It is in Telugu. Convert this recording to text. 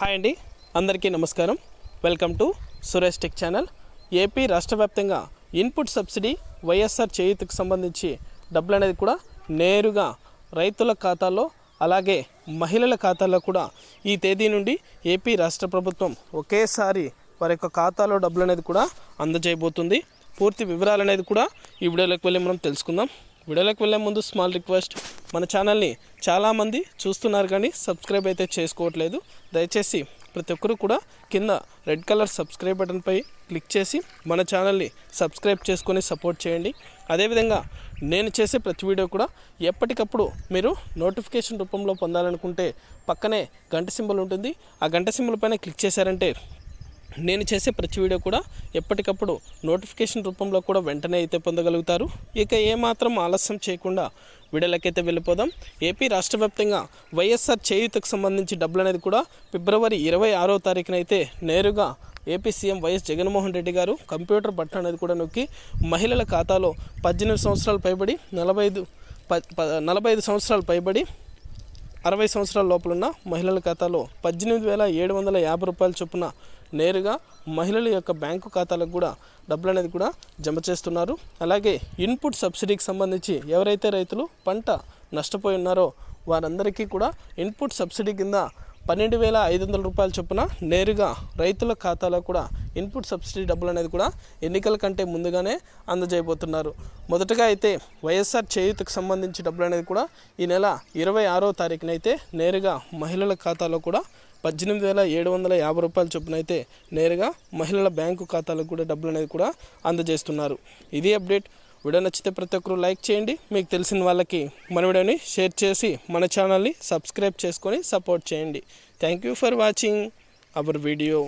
హాయ్ అండి, అందరికీ నమస్కారం. Welcome to Suresh tech channel. AP రాష్ట్ర వ్యాప్తంగా ఇన్పుట్ సబ్సిడీ వైఎస్ఆర్ చేయూతకు సంబంధించి డబ్బులు అనేది కూడా నేరుగా రైతుల ఖాతాల్లో అలాగే మహిళల ఖాతాల్లో కూడా ఈ తేదీ నుండి ఏపీ రాష్ట్ర ప్రభుత్వం ఒకేసారి వారి యొక్క ఖాతాలో డబ్బులు అనేది కూడా అందజేయబోతుంది. పూర్తి వివరాలు అనేది కూడా ఈ వీడియోలోకి వెళ్ళి మనం తెలుసుకుందాం. వీడియోలోకి వెళ్ళే ముందు స్మాల్ రిక్వెస్ట్, మన ఛానల్ని చాలామంది చూస్తున్నారు కానీ సబ్స్క్రైబ్ అయితే చేసుకోవట్లేదు. దయచేసి ప్రతి ఒక్కరు కూడా కింద రెడ్ కలర్ సబ్స్క్రైబ్ బటన్పై క్లిక్ చేసి మన ఛానల్ని సబ్స్క్రైబ్ చేసుకొని సపోర్ట్ చేయండి. అదేవిధంగా నేను చేసే ప్రతి వీడియో కూడా ఎప్పటికప్పుడు మీరు నోటిఫికేషన్ రూపంలో పొందాలనుకుంటే పక్కనే గంట సింబల్ ఉంటుంది. ఆ గంట సింబల్ పైన క్లిక్ చేశారంటే నేను చేసే ప్రతి వీడియో కూడా ఎప్పటికప్పుడు నోటిఫికేషన్ రూపంలో కూడా వెంటనే అయితే పొందగలుగుతారు. ఇక ఏమాత్రం ఆలస్యం చేయకుండా వీడియోలకైతే వెళ్ళిపోదాం. ఏపీ రాష్ట్ర వ్యాప్తంగా వైఎస్ఆర్ చేయూతకు సంబంధించి డబ్బులు అనేది కూడా ఫిబ్రవరి 26వ తారీఖున అయితే నేరుగా AP CM YS Jaganmohan Reddy గారు కంప్యూటర్ బటన్ అనేది కూడా నొక్కి మహిళల ఖాతాలో 18 సంవత్సరాలు పైబడి 45 సంవత్సరాలు పైబడి 60 సంవత్సరాల లోపలున్న మహిళల ఖాతాలో 18,750 రూపాయల చొప్పున నేరుగా మహిళల యొక్క బ్యాంకు ఖాతాలకు కూడా డబ్బులు అనేది కూడా జమ చేస్తున్నారు. అలాగే ఇన్పుట్ సబ్సిడీకి సంబంధించి ఎవరైతే రైతులు పంట నష్టపోయి ఉన్నారో వారందరికీ కూడా ఇన్పుట్ సబ్సిడీ కింద 12,500 రూపాయల చొప్పున నేరుగా రైతుల ఖాతాలో కూడా ఇన్పుట్ సబ్సిడీ డబ్బులు అనేది కూడా ఎన్నికల కంటే ముందుగానే అందజేయబోతున్నారు. మొదటగా అయితే వైఎస్ఆర్ చేయూతకు సంబంధించి డబ్బులు అనేది కూడా ఈ నెల 26వ తారీఖున అయితే నేరుగా మహిళల ఖాతాలో కూడా 18,750 రూపాయల చొప్పున అయితే నేరుగా మహిళల బ్యాంకు ఖాతాలకు కూడా డబ్బులు అనేది కూడా అందజేస్తున్నారు. ఇది అప్డేట్. వీడియో నచ్చితే ప్రతి ఒక్కరు లైక్ చేయండి. మీకు తెలిసిన వాళ్ళకి మన వీడియోని షేర్ చేసి మన ఛానల్ని సబ్స్క్రైబ్ చేసుకొని సపోర్ట్ చేయండి. Thank you for watching our video.